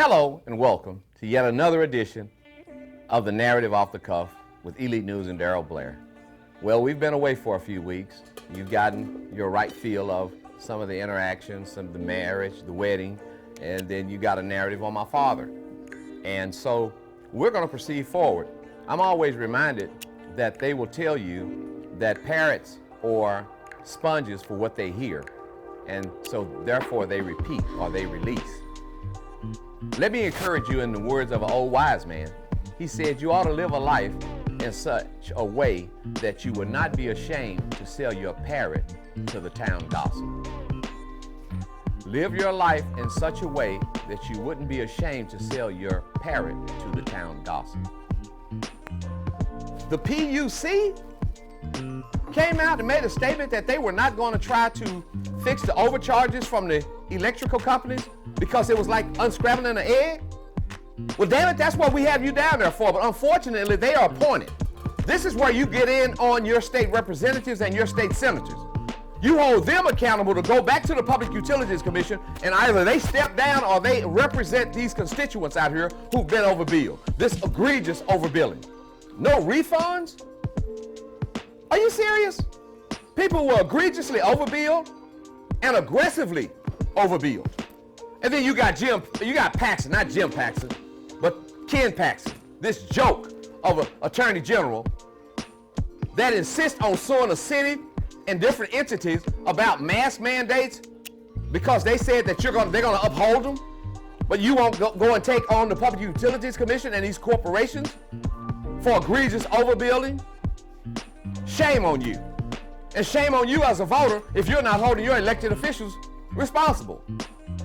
Hello and welcome to yet another edition of the Narrative Off the Cuff with Elite News and Darryl Blair. Well, we've been away for a few weeks. You've gotten your right feel of some of the interactions, some of the marriage, the wedding, and then you got a narrative on my father. And so we're going to proceed forward. I'm always reminded that they will tell you that parrots are sponges for what they hear, and so therefore they repeat or they release. Let me encourage you in the words of an old wise man. He said you ought to live a life in such a way that you would not be ashamed to sell your parrot to the town gossip. Live your life in such a way that you wouldn't be ashamed to sell your parrot to the town gossip. The PUC came out and made a statement that they were not going to try to fix the overcharges from the electrical companies because it was like unscrambling an egg. Well, damn it, that's what we have you down there for. But unfortunately, they are appointed. This is where you get in on your state representatives and your state senators. You hold them accountable to go back to the Public Utilities Commission, and either they step down or they represent these constituents out here who've been overbilled. This egregious overbilling. No refunds? Are you serious? People were egregiously overbilled and aggressively overbilled. And then you got Paxton, not Jim Paxton, but Ken Paxton, this joke of an attorney general that insists on suing a city and different entities about mask mandates because they said that they're going to uphold them, but you won't go and take on the Public Utilities Commission and these corporations for egregious overbilling. Shame on you. And shame on you as a voter if you're not holding your elected officials responsible.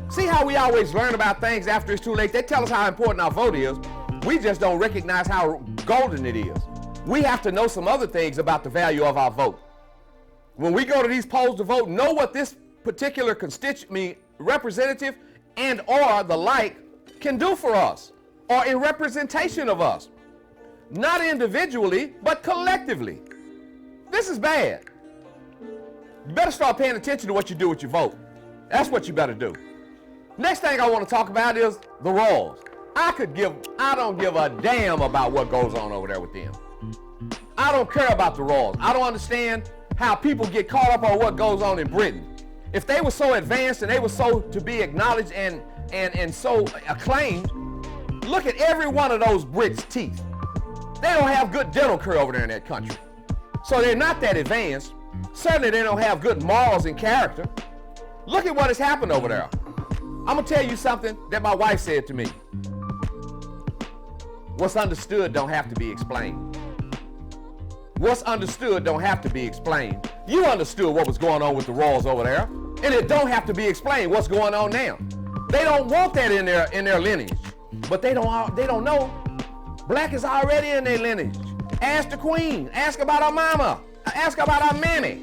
See how we always learn about things after it's too late? They tell us how important our vote is. We just don't recognize how golden it is. We have to know some other things about the value of our vote. When we go to these polls to vote, know what this particular representative and or the like can do for us or in representation of us. Not individually, but collectively. This is bad. You better start paying attention to what you do with your vote. That's what you better do. Next thing I want to talk about is the Royals. I don't give a damn about what goes on over there with them. I don't care about the Royals. I don't understand how people get caught up on what goes on in Britain. If they were so advanced and they were so to be acknowledged and so acclaimed, look at every one of those Brits' teeth. They don't have good dental care over there in that country. So they're not that advanced. Certainly they don't have good morals and character. Look at what has happened over there. I'm going to tell you something that my wife said to me. What's understood don't have to be explained. What's understood don't have to be explained. You understood what was going on with the Royals over there, and it don't have to be explained what's going on now. They don't want that in their lineage, but they don't know. Black is already in their lineage. Ask the Queen. Ask about our mama. Ask about our mammy.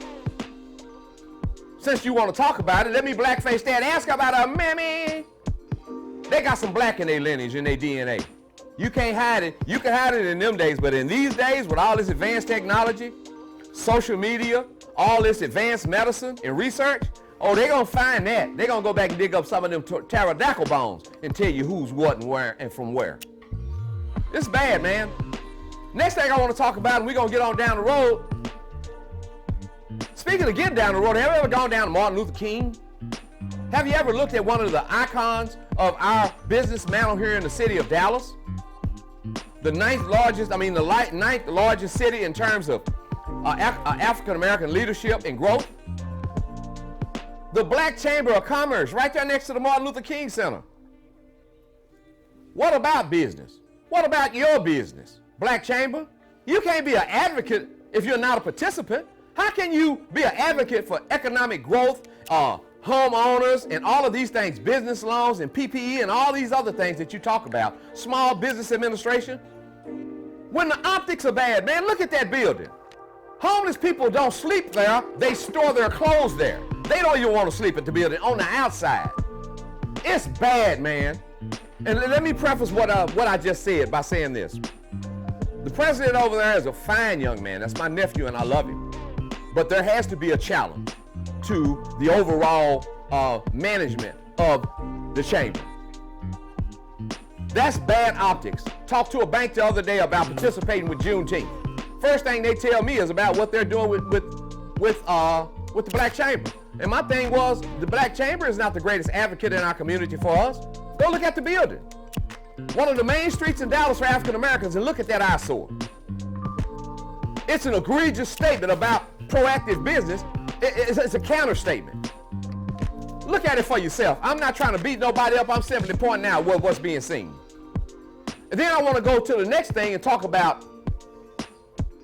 Since you want to talk about it, let me blackface that. Ask about our mammy. They got some black in their lineage, in their DNA. You can't hide it. You can hide it in them days, but in these days, with all this advanced technology, social media, all this advanced medicine and research, oh, they're going to find that. They're going to go back and dig up some of them pterodactyl bones and tell you who's what and where and from where. It's bad, man. Next thing I want to talk about, and we're going to get on down the road. Speaking of getting down the road, have you ever gone down to Martin Luther King? Have you ever looked at one of the icons of our business mantle here in the city of Dallas? The ninth largest city in terms of African-American leadership and growth. The Black Chamber of Commerce right there next to the Martin Luther King Center. What about business? What about your business? Black Chamber? You can't be an advocate if you're not a participant. How can you be an advocate for economic growth, homeowners, and all of these things, business loans and PPE and all these other things that you talk about, small business administration? When the optics are bad, man, look at that building. Homeless people don't sleep there, they store their clothes there. They don't even want to sleep at the building on the outside. It's bad, man. And let me preface what I just said by saying this. The president over there is a fine young man. That's my nephew and I love him. But there has to be a challenge to the overall management of the chamber. That's bad optics. Talked to a bank the other day about participating with Juneteenth. First thing they tell me is about what they're doing with the Black Chamber. And my thing was, the Black Chamber is not the greatest advocate in our community for us. Go look at the building. One of the main streets in Dallas for African Americans, and look at that eyesore. It's an egregious statement about proactive business. It's a counter statement. Look at it for yourself. I'm not trying to beat nobody up. I'm simply pointing out what's being seen. And then I want to go to the next thing and talk about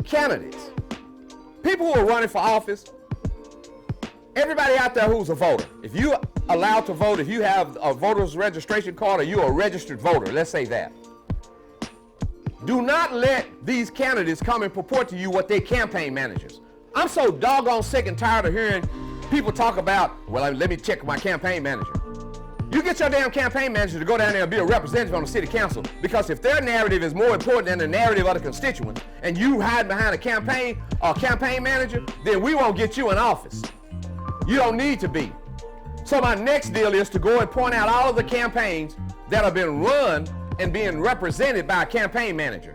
candidates. People who are running for office. Everybody out there who's a voter, if you're allowed to vote, if you have a voter's registration card or you're a registered voter, let's say that. Do not let these candidates come and purport to you what they campaign managers. I'm so doggone sick and tired of hearing people talk about, well, let me check my campaign manager. You get your damn campaign manager to go down there and be a representative on the city council, because if their narrative is more important than the narrative of the constituents, and you hide behind a campaign manager, then we won't get you in office. You don't need to be. So my next deal is to go and point out all of the campaigns that have been run and being represented by a campaign manager.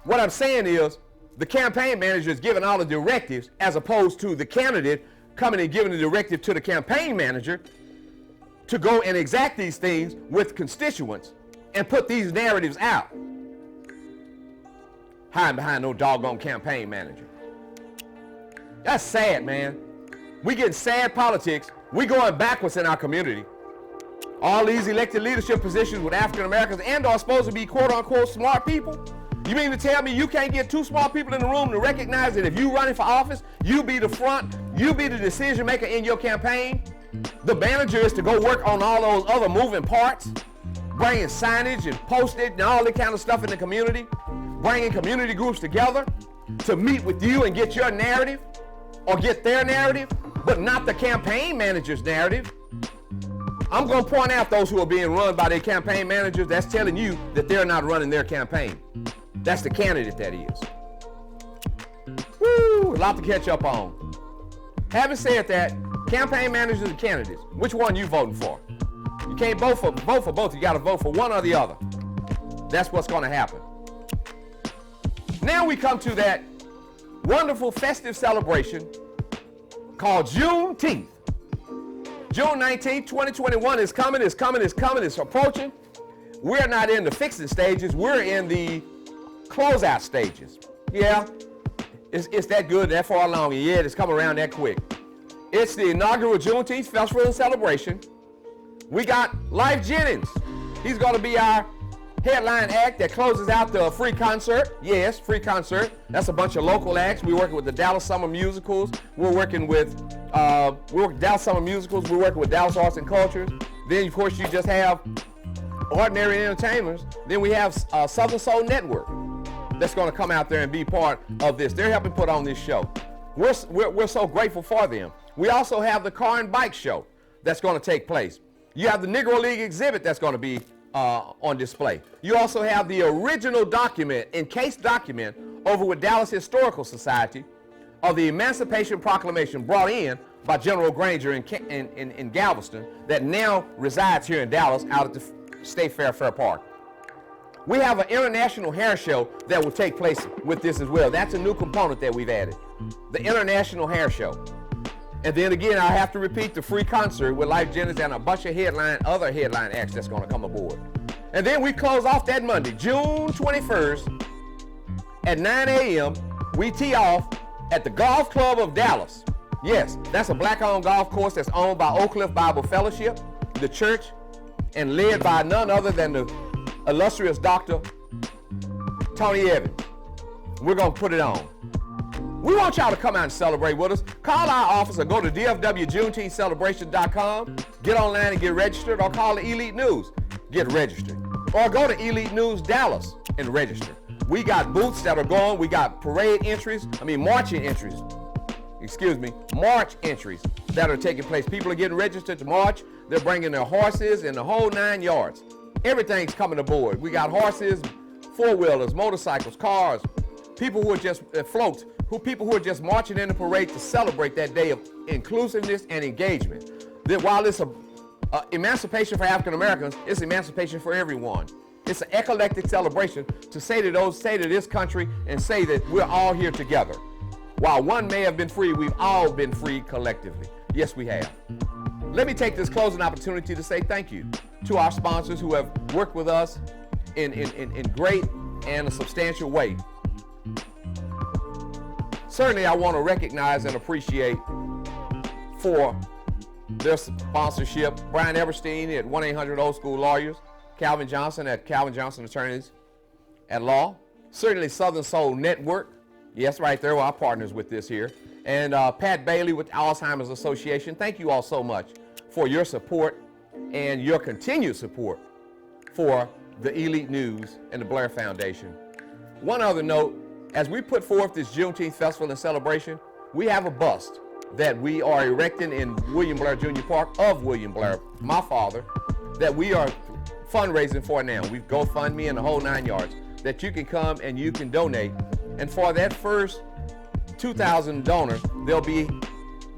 What I'm saying is the campaign manager is giving all the directives, as opposed to the candidate coming and giving the directive to the campaign manager to go and exact these things with constituents and put these narratives out. Hiding behind no doggone campaign manager. That's sad, man. We getting sad politics. We going backwards in our community. All these elected leadership positions with African Americans and are supposed to be quote unquote smart people. You mean to tell me you can't get two smart people in the room to recognize that if you running for office, you be the front, you be the decision maker in your campaign? The manager is to go work on all those other moving parts, bringing signage and post-it and all that kind of stuff in the community, bringing community groups together to meet with you and get your narrative or get their narrative, but not the campaign manager's narrative. I'm going to point out those who are being run by their campaign managers. That's telling you that they're not running their campaign. That's the candidate that is. Woo, a lot to catch up on. Having said that, campaign managers and candidates, which one you voting for? You can't vote for both. You got to vote for one or the other. That's what's going to happen. Now we come to that wonderful festive celebration called Juneteenth. June 19th, 2021 is coming, it's approaching. We're not in the fixing stages, we're in the closeout stages. Yeah, it's that good, that far along, and yeah, it's coming around that quick. It's the inaugural Juneteenth Festival and Celebration. We got Life Jennings. He's gonna be our headline act that closes out the free concert. Yes, free concert. That's a bunch of local acts. We're working with the Dallas Summer Musicals. We're working with Dallas Summer Musicals. We're working with Dallas Arts and Cultures. Then, of course, you just have Ordinary Entertainers. Then we have Southern Soul Network that's going to come out there and be part of this. They're helping put on this show. We're so grateful for them. We also have the Car and Bike Show that's going to take place. You have the Negro League exhibit that's going to be on display. You also have the original document, encased document, over with Dallas Historical Society of the Emancipation Proclamation brought in by General Granger in Galveston that now resides here in Dallas out at the State Fair Park. We have an international hair show that will take place with this as well. That's a new component that we've added. The International Hair Show. And then again, I have to repeat the free concert with Life Jennings and a bunch of other headline acts that's going to come aboard. And then we close off that Monday, June 21st at 9 a.m. We tee off at the Golf Club of Dallas. Yes, that's a black-owned golf course that's owned by Oak Cliff Bible Fellowship, the church, and led by none other than the illustrious Dr. Tony Evans. We're going to put it on. We want y'all to come out and celebrate with us. Call our office or go to dfwjuneteenthcelebration.com, get online and get registered, or call the Elite News, get registered. Or go to Elite News Dallas and register. We got booths that are going, we got march entries that are taking place. People are getting registered to march. They're bringing their horses and the whole 9 yards. Everything's coming aboard. We got horses, four-wheelers, motorcycles, cars, people who are just floats, people who are just marching in the parade to celebrate that day of inclusiveness and engagement. That while it's emancipation for African Americans, it's emancipation for everyone. It's an eclectic celebration to say to this country and say that we're all here together. While one may have been free, we've all been freed collectively. Yes, we have. Let me take this closing opportunity to say thank you to our sponsors who have worked with us in great and a substantial way. Certainly, I want to recognize and appreciate for their sponsorship, Brian Eberstein at 1-800-OLD-SCHOOL Lawyers, Calvin Johnson at Calvin Johnson Attorneys at Law, certainly Southern Soul Network, yes, right there, our partners with this here, and Pat Bailey with Alzheimer's Association. Thank you all so much for your support and your continued support for the Elite News and the Blair Foundation. One other note, as we put forth this Juneteenth festival and celebration, we have a bust that we are erecting in William Blair Jr. Park of William Blair, my father, that we are fundraising for now. We've GoFundMe and the whole 9 yards, that you can come and you can donate. And for that first 2,000 donors,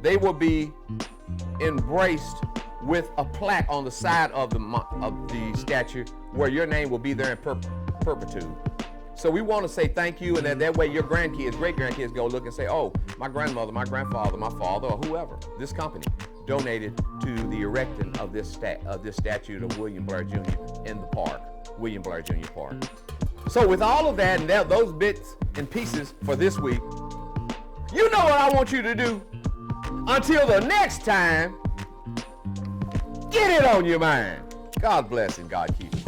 they will be embraced with a plaque on the side of the statue where your name will be there in perpetuity. So we want to say thank you, and that way your grandkids, great-grandkids go look and say, oh, my grandmother, my grandfather, my father, or whoever, this company donated to the erecting of this statue of William Blair Jr. in the park, William Blair Jr. Park. So with all of that and those bits and pieces for this week, you know what I want you to do. Until the next time, get it on your mind. God bless and God keep you.